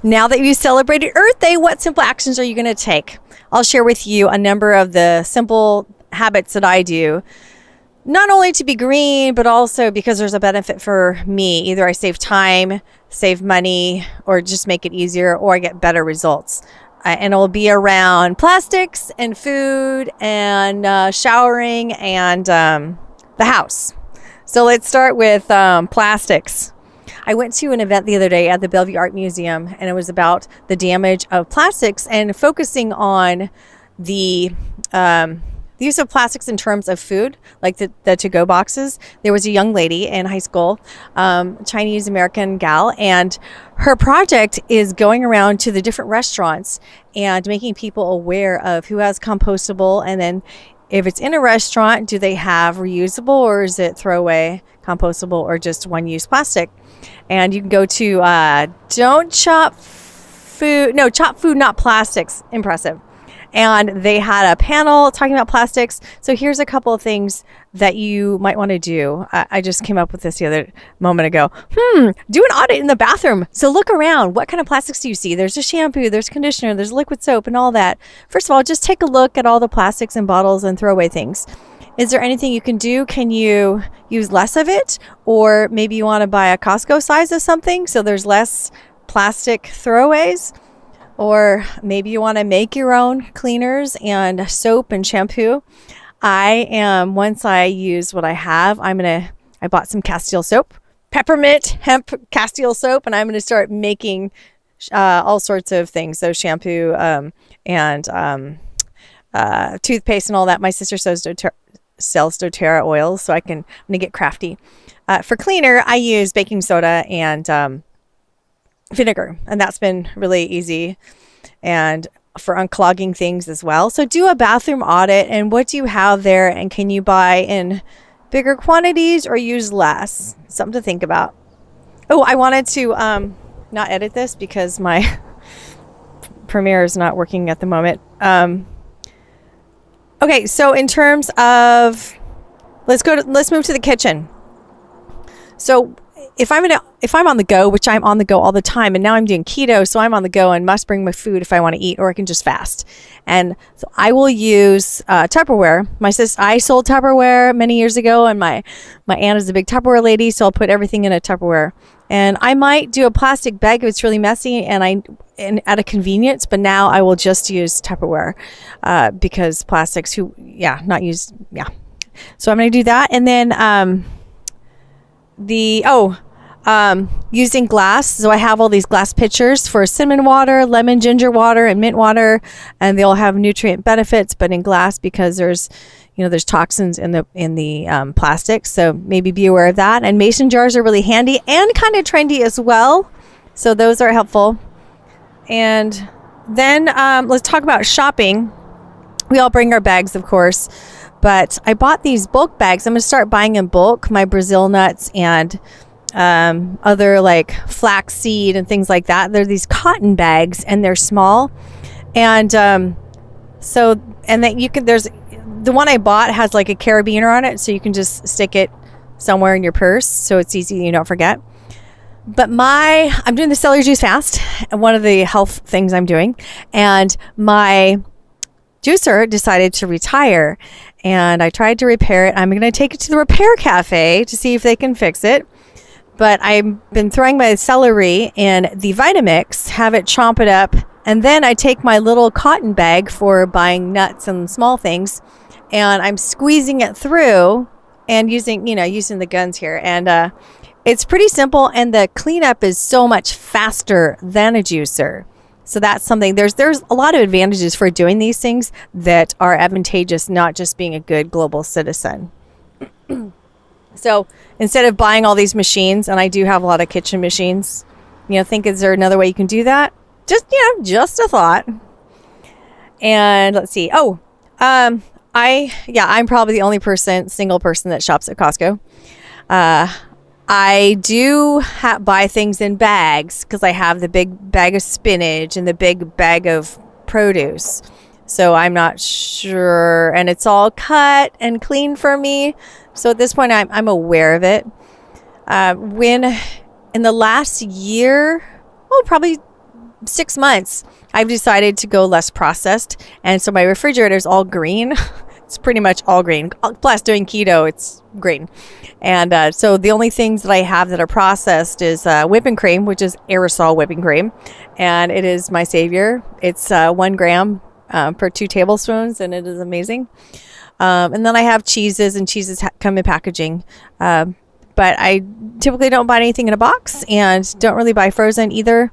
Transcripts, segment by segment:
Now that you celebrated Earth Day, what simple actions are you going to take? I'll share with you a number of the simple habits that I do, not only to be green, but also because there's a benefit for me. Either I save time, save money, or just make it easier, or I get better results. And it'll be around plastics and food and showering and the house. So let's start with plastics. I went to an event the other day at the Bellevue Art Museum, and it was about the damage of plastics and focusing on the use of plastics in terms of food, like the to-go boxes. There was a young lady in high school, Chinese American gal, and her project is going around to the different restaurants and making people aware of who has compostable, and then if it's in a restaurant, do they have reusable, or is it throwaway, compostable, or just one-use plastic? And you can go to Chop Food, Not Plastics. Impressive. And they had a panel talking about plastics. So here's a couple of things that you might want to do. I just came up with this the other moment ago. Do an audit in the bathroom. So look around. What kind of plastics do you see? There's a shampoo, there's conditioner, there's liquid soap and all that. First of all, just take a look at all the plastics and bottles and throwaway things. Is there anything you can do? Can you use less of it? Or maybe you want to buy a Costco size of something so there's less plastic throwaways? Or maybe you want to make your own cleaners and soap and shampoo. Once I use what I have, I bought some Castille soap, peppermint hemp Castille soap, and I'm going to start making all sorts of things. So shampoo and toothpaste and all that. My sister sells doTERRA oils, so I'm going to get crafty. For cleaner, I use baking soda and vinegar, and that's been really easy, and for unclogging things as well. So do a bathroom audit, and what do you have there, and can you buy in bigger quantities or use less? Something to think about. Oh, I wanted to not edit this because my Premiere is not working at the moment. Okay, so in terms of, let's move to the kitchen. So if I'm on the go, which I'm on the go all the time, and now I'm doing keto, so I'm on the go and must bring my food if I want to eat, or I can just fast. And so I will use Tupperware. I sold Tupperware many years ago, and my aunt is a big Tupperware lady, so I'll put everything in a Tupperware. And I might do a plastic bag if it's really messy and at a convenience, but now I will just use Tupperware because plastics, not used. Yeah. So I'm going to do that. And then using glass. So I have all these glass pitchers for cinnamon water, lemon ginger water, and mint water, and they all have nutrient benefits, but in glass because there's toxins in the plastic. So maybe be aware of that. And mason jars are really handy and kind of trendy as well. So those are helpful. And then let's talk about shopping. We all bring our bags, of course, but I bought these bulk bags. I'm going to start buying in bulk, my Brazil nuts and other like flaxseed and things like that. They're these cotton bags and they're small. And then there's the one I bought has like a carabiner on it, so you can just stick it somewhere in your purse, so it's easy, you don't forget. But I'm doing the celery juice fast, and one of the health things I'm doing, and my juicer decided to retire, and I tried to repair it. I'm going to take it to the repair cafe to see if they can fix it. But I've been throwing my celery in the Vitamix, have it chomp it up, and then I take my little cotton bag for buying nuts and small things, and I'm squeezing it through and using the guns here. And it's pretty simple, and the cleanup is so much faster than a juicer. So that's something. There's a lot of advantages for doing these things that are advantageous, not just being a good global citizen. So instead of buying all these machines, and I do have a lot of kitchen machines, think, is there another way you can do that? Just a thought. And let's see. I'm probably the only single person that shops at Costco. I do buy things in bags because I have the big bag of spinach and the big bag of produce. So I'm not sure, and it's all cut and clean for me. So at this point, I'm aware of it. When in the last year, probably 6 months, I've decided to go less processed. And so my refrigerator is all green. It's pretty much all green. Plus doing keto, it's green. And so the only things that I have that are processed is whipping cream, which is aerosol whipping cream. And it is my savior. It's 1 gram per 2 tablespoons, and it is amazing. And then I have cheeses, and cheeses come in packaging. But I typically don't buy anything in a box and don't really buy frozen either.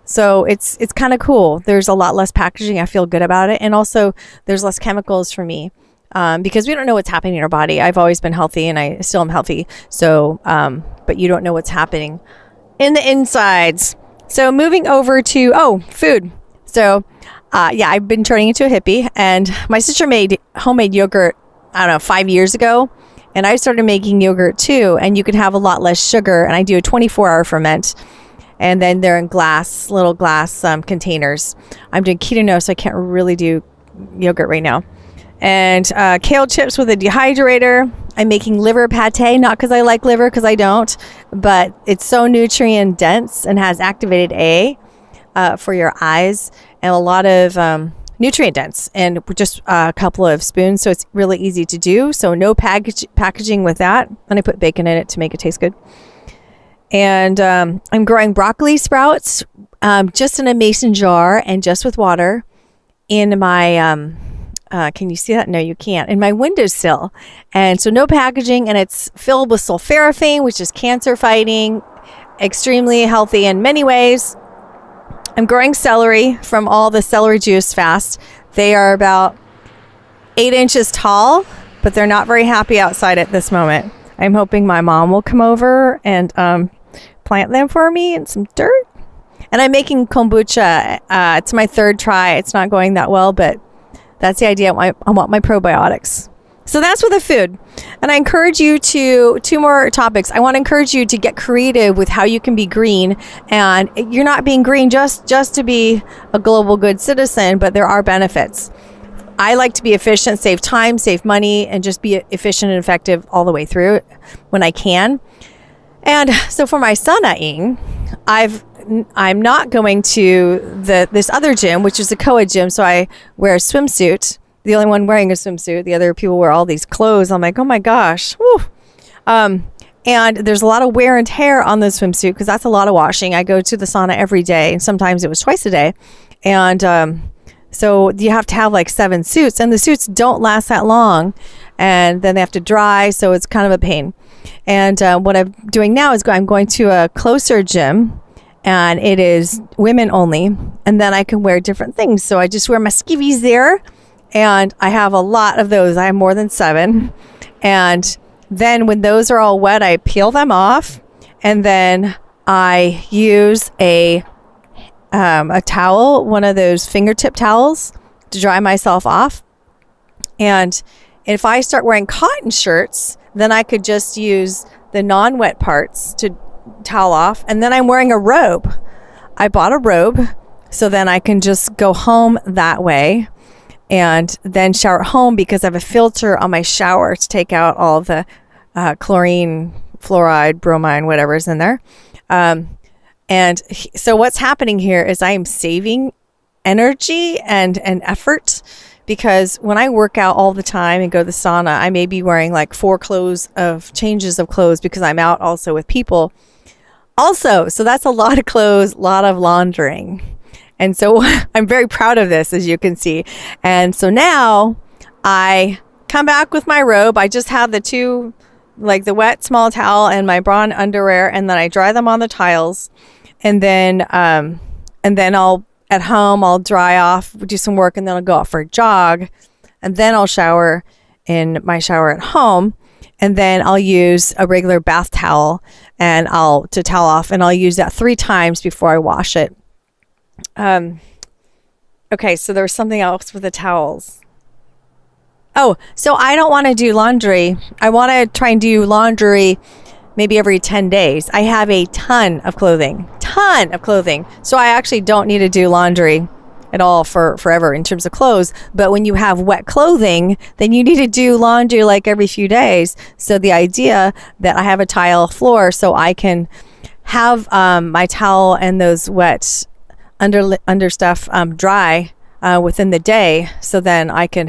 So it's kind of cool. There's a lot less packaging. I feel good about it. And also there's less chemicals for me. Because we don't know what's happening in our body. I've always been healthy, and I still am healthy. So, but you don't know what's happening in the insides. So moving over to, food. So, I've been turning into a hippie, and my sister made homemade yogurt, 5 years ago. And I started making yogurt too, and you can have a lot less sugar. And I do a 24-hour ferment. And then they're in little glass containers. I'm doing keto now, so I can't really do yogurt right now. And kale chips with a dehydrator. I'm making liver pate, not because I like liver, because I don't, but it's so nutrient dense and has activated A for your eyes, and a lot of nutrient dense, and just a couple of spoons, so it's really easy to do. So no packaging with that, and I put bacon in it to make it taste good. And I'm growing broccoli sprouts just in a mason jar and just with water in my can you see that? No, you can't. In my windowsill. And so no packaging, and it's filled with sulforaphane, which is cancer fighting, extremely healthy in many ways. I'm growing celery from all the celery juice fast. They are about 8 inches tall, but they're not very happy outside at this moment. I'm hoping my mom will come over and plant them for me in some dirt. And I'm making kombucha. It's my 3rd try. It's not going that well, but that's the idea. I want my probiotics. So that's with the food. And I encourage you to, 2 more topics. I want to encourage you to get creative with how you can be green. And you're not being green just to be a global good citizen, but there are benefits. I like to be efficient, save time, save money, and just be efficient and effective all the way through when I can. And so for my saunaing, I'm not going to this other gym, which is a co-ed gym. So I wear a swimsuit. The only one wearing a swimsuit. The other people wear all these clothes. I'm like, oh my gosh. Whew. And there's a lot of wear and tear on the swimsuit because that's a lot of washing. I go to the sauna every day, and sometimes it was twice a day. And so you have to have like 7 suits, and the suits don't last that long. And then they have to dry. So it's kind of a pain. And what I'm doing now is I'm going to a closer gym, and it is women only. And then I can wear different things. So I just wear my skivvies there, and I have a lot of those. I have more than 7. And then when those are all wet, I peel them off, and then I use a towel, one of those fingertip towels, to dry myself off. And if I start wearing cotton shirts, then I could just use the non-wet parts to towel off. And then I'm wearing a robe. I bought a robe, so then I can just go home that way and then shower at home, because I have a filter on my shower to take out all the chlorine, fluoride, bromine, whatever's in there. So what's happening here is I am saving energy and effort, because when I work out all the time and go to the sauna, I may be wearing like 4 changes of clothes, because I'm out also with people. Also, so that's a lot of clothes, a lot of laundering. And so I'm very proud of this, as you can see. And so now I come back with my robe. I just have the 2, like the wet small towel and my bra and underwear, and then I dry them on the tiles. And then at home, I'll dry off, do some work, and then I'll go out for a jog. And then I'll shower in my shower at home. And then I'll use a regular bath towel to towel off, and I'll use that 3 times before I wash it. Okay, so there was something else with the towels. Oh, so I don't want to do laundry. I want to try and do laundry maybe every 10 days. I have a ton of clothing. So I actually don't need to do laundry at all for forever in terms of clothes. But when you have wet clothing, then you need to do laundry like every few days. So the idea that I have a tile floor, so I can have my towel and those wet under stuff dry within the day, so then I can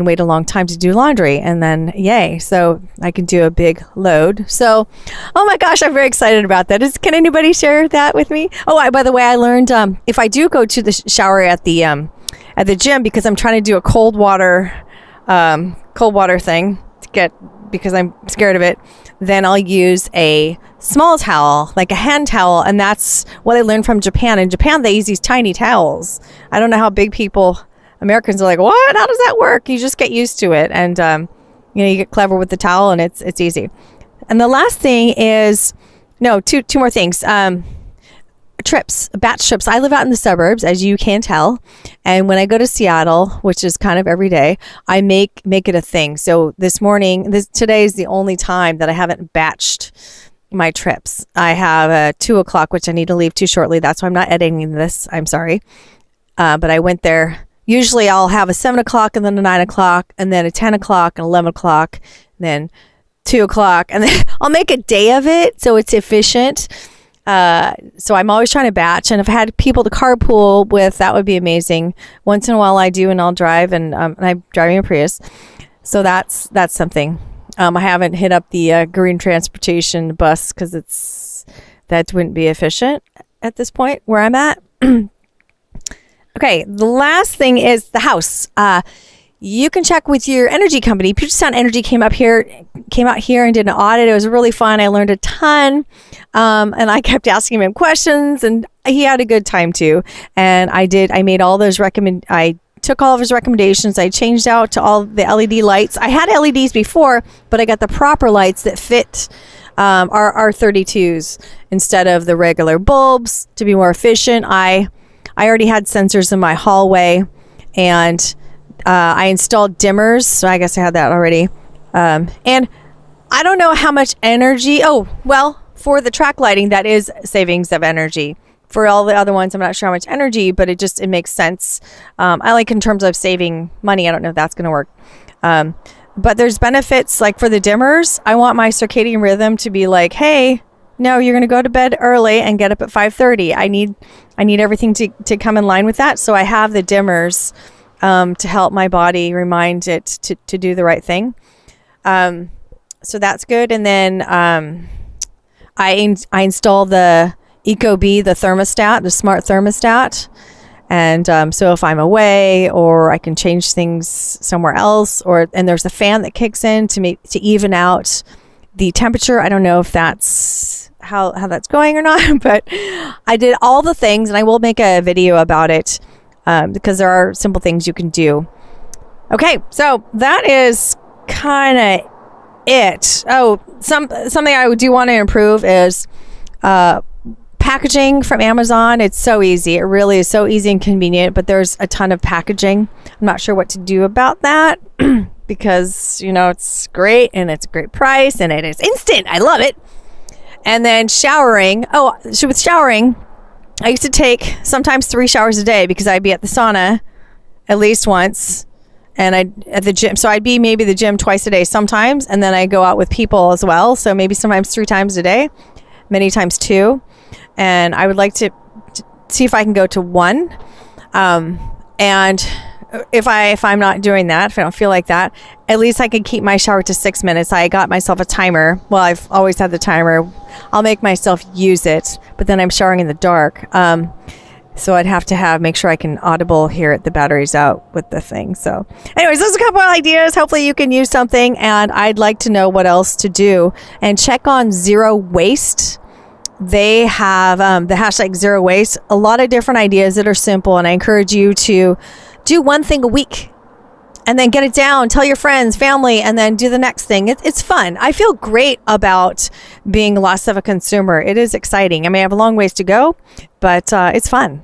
wait a long time to do laundry, and then yay, so I can do a big load. So, oh my gosh, I'm very excited about that. Can anybody share that with me? Oh, by the way, I learned if I do go to the shower at the gym, because I'm trying to do a cold water thing because I'm scared of it, then I'll use a small towel, like a hand towel. And that's what I learned from Japan. In Japan, they use these tiny towels. I don't know how big Americans are like, what? How does that work? You just get used to it. And, you get clever with the towel, and it's easy. And the last thing is, two more things. Batch trips. I live out in the suburbs, as you can tell. And when I go to Seattle, which is kind of every day, I make it a thing. So today is the only time that I haven't batched my trips. I have a 2:00, which I need to leave too shortly. That's why I'm not editing this. I'm sorry. But I went there. Usually I'll have a 7:00 and then a 9:00 and then a 10:00 and 11:00, and then 2:00, and then I'll make a day of it so it's efficient. So I'm always trying to batch, and if I had people to carpool with, that would be amazing. Once in a while I do, and I'll drive, and I'm driving a Prius. So that's something. I haven't hit up the green transportation bus because that wouldn't be efficient at this point where I'm at. Okay, the last thing is the house. You can check with your energy company. Puget Sound Energy came out here and did an audit. It was really fun. I learned a ton. And I kept asking him questions, and he had a good time too. And I made all those I took all of his recommendations. I changed out to all the LED lights. I had LEDs before, but I got the proper lights that fit our R32s instead of the regular bulbs to be more efficient. I already had sensors in my hallway, and I installed dimmers, so I guess I had that already. And I don't know how much energy. Oh, well, for the track lighting, that is savings of energy. For all the other ones, I'm not sure how much energy, but it makes sense. I like in terms of saving money. I don't know if that's going to work. But there's benefits, like for the dimmers. I want my circadian rhythm to be like, hey, no, you're going to go to bed early and get up at 5:30. I need everything to come in line with that. So I have the dimmers to help my body remind it to do the right thing. So that's good. And then I install the Ecobee, the thermostat, the smart thermostat. And so if I'm away, or I can change things somewhere else, and there's a fan that kicks in to even out the temperature. I don't know if that's how that's going or not, but I did all the things, and I will make a video about it because there are simple things you can do. Okay, so that is kind of it. Oh, something I do want to improve is packaging from Amazon. It's so easy. It really is so easy and convenient, but there's a ton of packaging. I'm not sure what to do about that because, it's great and it's a great price and it is instant. I love it. And then showering. Oh, so with showering, I used to take sometimes 3 showers a day because I'd be at the sauna at least once, and at the gym. So I'd be maybe the gym twice a day sometimes, and then I go out with people as well. So maybe sometimes 3 times a day, many times 2. And I would like to see if I can go to 1. And if I'm not doing that, if I don't feel like that, at least I can keep my shower to 6 minutes. I got myself a timer. Well, I've always had the timer. I'll make myself use it, but then I'm showering in the dark. So I'd have to make sure I can audible here the batteries out with the thing. So anyways, those are a couple of ideas. Hopefully you can use something, and I'd like to know what else to do. And check on Zero Waste. They have the hashtag Zero Waste. A lot of different ideas that are simple, and I encourage you to do one thing a week and then get it down, tell your friends, family, and then do the next thing. It's fun. I feel great about being less of a consumer. It is exciting. I mean, I have a long ways to go, but it's fun.